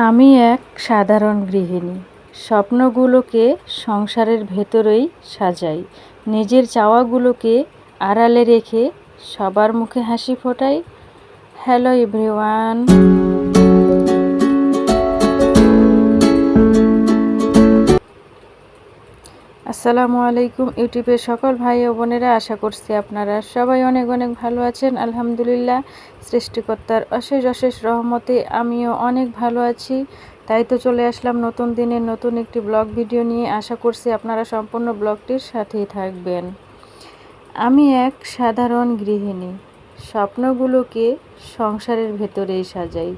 আমি এক সাধারণ গৃহিণী। স্বপ্নগুলোকে সংসারের ভেতরেই সাজাই। নিজের চাওয়াগুলোকে আড়ালে রেখে সবার মুখে হাসি ফোটাই। হ্যালো এভরিওয়ান, আসসালামু আলাইকুম। ইউটিউবের সকল ভাই ও বোনেরা, আশা করছি আপনারা সবাই অনেক অনেক ভালো আছেন। আলহামদুলিল্লাহ, সৃষ্টিকর্তার অশেষ অশেষ রহমতে আমিও অনেক ভালো আছি। তাই তো চলে আসলাম নতুন দিনের নতুন একটি ব্লগ ভিডিও নিয়ে। আশা করছি আপনারা সম্পূর্ণ ব্লগটির সাথেই থাকবেন। আমি এক সাধারণ গৃহিণী। স্বপ্নগুলোকে সংসারের ভেতরেই সাজাই।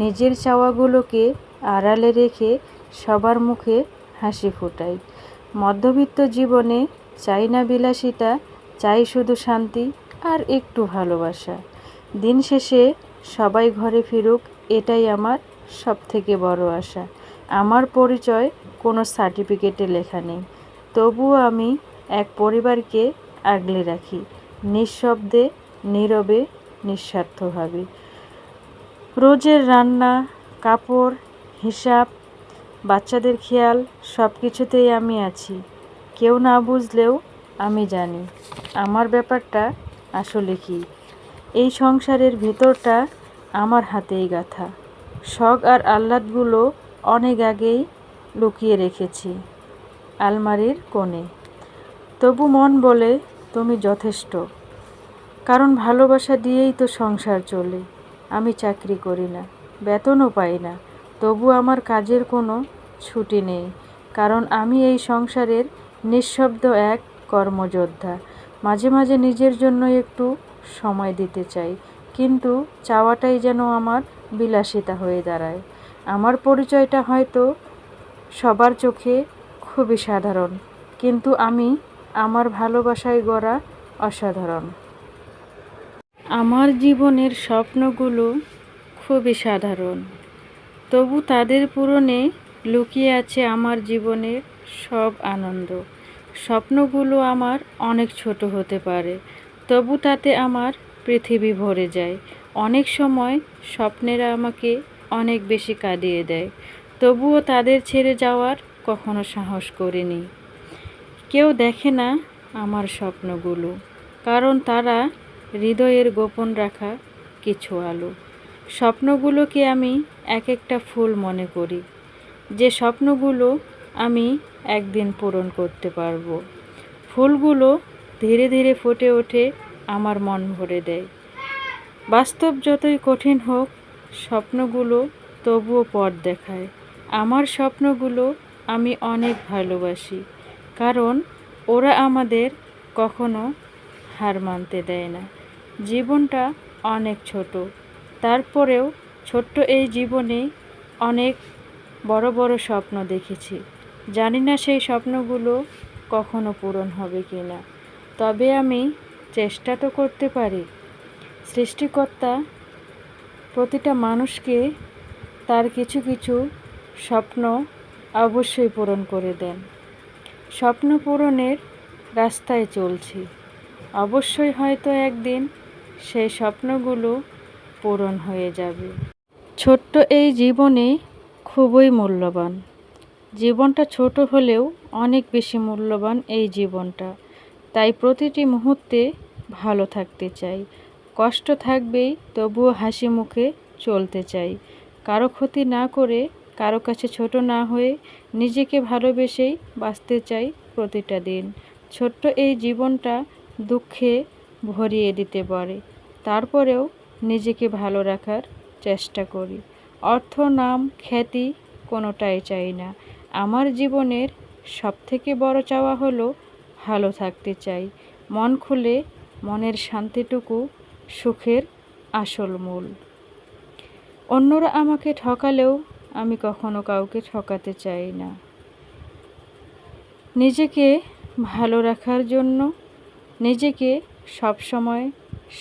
নিজের চাওয়াগুলোকে আড়ালে রেখে সবার মুখে হাসি ফোটাই। মধ্যবিত্ত জীবনে চাই না বিলাসিতা, চাই শুধু শান্তি আর একটু ভালোবাসা। দিন শেষে সবাই ঘরে ফিরুক, এটাই আমার সবথেকে বড় আশা। আমার পরিচয় কোনো সার্টিফিকেটে লেখা নেই, তবুও আমি এক পরিবারকে আগলে রাখি, নিঃশব্দে, নীরবে, নিঃস্বার্থভাবে। রোজের রান্না, কাপড়, হিসাব, বাচ্চাদের খেয়াল, সব কিছুতেই আমি আছি। কেউ না বুঝলেও আমি জানি আমার ব্যাপারটা আসলে কি। এই সংসারের ভেতরটা আমার হাতেই গাঁথা। শখ আর আহ্লাদগুলো অনেক আগেই লুকিয়ে রেখেছি আলমারির কোণে। তবু মন বলে তুমি যথেষ্ট, কারণ ভালোবাসা দিয়েই তো সংসার চলে। আমি চাকরি করি না, বেতনও পাই না, তবু আমার কাজের কোনো ছুটি নেই, কারণ আমি এই সংসারের নিঃশব্দ এক কর্মযোদ্ধা। মাঝে মাঝে নিজের জন্য একটু সময় দিতে চাই, কিন্তু চাওয়াটাই যেন আমার বিলাসিতা হয়ে দাঁড়ায়। আমার পরিচয়টা হয়তো সবার চোখে খুবই সাধারণ, কিন্তু আমি আমার ভালোবাসায় গড়া অসাধারণ। আমার জীবনের স্বপ্নগুলো খুবই সাধারণ, তবু তাদের পূরণে লুকিয়ে আছে আমার জীবনের সব আনন্দ। স্বপ্নগুলো আমার অনেক ছোট হতে পারে, তবু তাতে আমার পৃথিবী ভরে যায়। অনেক সময় স্বপ্নেরা আমাকে অনেক বেশি কাঁদিয়ে দেয়, তবুও তাদের ছেড়ে যাওয়ার কখনো সাহস করিনি। কেউ দেখে না আমার স্বপ্নগুলো, কারণ তারা হৃদয়ের গোপন রাখা কিছু আলো। স্বপ্নগুলোকে আমি এক একটা ফুল মনে করি, যে স্বপ্নগুলো আমি একদিন পূরণ করতে পারবো। ফুলগুলো ধীরে ধীরে ফুটে ওঠে, আমার মন ভরে দেয়। বাস্তব যতই কঠিন হোক, স্বপ্নগুলো তবুও পথ দেখায়। আমার স্বপ্নগুলো আমি অনেক ভালোবাসি, কারণ ওরা আমাদের কখনো হার মানতে দেয় না। জীবনটা অনেক ছোট, তারপরেও ছোট্ট এই জীবনে অনেক বড় বড় স্বপ্ন দেখেছি। জানি না সেই স্বপ্নগুলো কখনো পূরণ হবে কি না, তবে আমি চেষ্টা তো করতে পারি। সৃষ্টিকর্তা প্রতিটা মানুষকে তার কিছু কিছু স্বপ্ন অবশ্যই পূরণ করে দেন। স্বপ্ন পূরণের রাস্তায় চলছি, অবশ্যই হয়তো একদিন সেই স্বপ্নগুলো পূরণ হয়ে যাবে। ছোট্ট এই জীবনে খুবই মূল্যবান। জীবনটা ছোট হলেও অনেক বেশি মূল্যবান এই জীবনটা। তাই প্রতিটি মুহূর্তে ভালো থাকতে চাই। কষ্ট থাকবেই, তবুও হাসি মুখে চলতে চাই। কারো ক্ষতি না করে, কারো কাছে ছোট না হয়ে, নিজেকে ভালোবেসেই বাঁচতে চাই প্রতিটা দিন। ছোট্ট এই জীবনটা দুঃখে ভরিয়ে দিতে পারে, তারপরেও নিজেকে ভালো রাখার চেষ্টা করি। অর্থ, নাম, খ্যাতি কোনোটাই চাই না। আমার জীবনের সবথেকে বড় চাওয়া হলো ভালো থাকতে চাই। মন খুলে, মনের শান্তিটুকু সুখের আসল মূল। অন্যরা আমাকে ঠকালেও আমি কখনো কাউকে ঠকাতে চাই না। নিজেকে ভালো রাখার জন্য নিজেকে সবসময়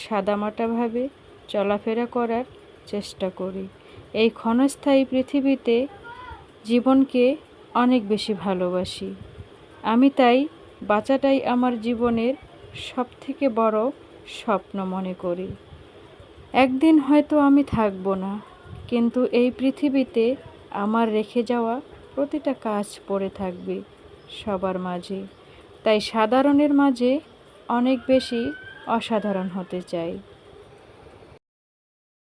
সাদামাটাভাবে চলাফেরা করার চেষ্টা করি। এই ক্ষণস্থায়ী পৃথিবীতে জীবনকে অনেক বেশি ভালোবাসি। আমি তাই বাঁচাটাই আমার জীবনের সবথেকে বড় স্বপ্ন মনে করি। একদিন হয়তো আমি থাকবো না, কিন্তু এই পৃথিবীতে আমার রেখে যাওয়া প্রতিটা কাজ পড়ে থাকবে সবার মাঝে। তাই সাধারণের মাঝে অনেক বেশি অসাধারণ হতে চাই।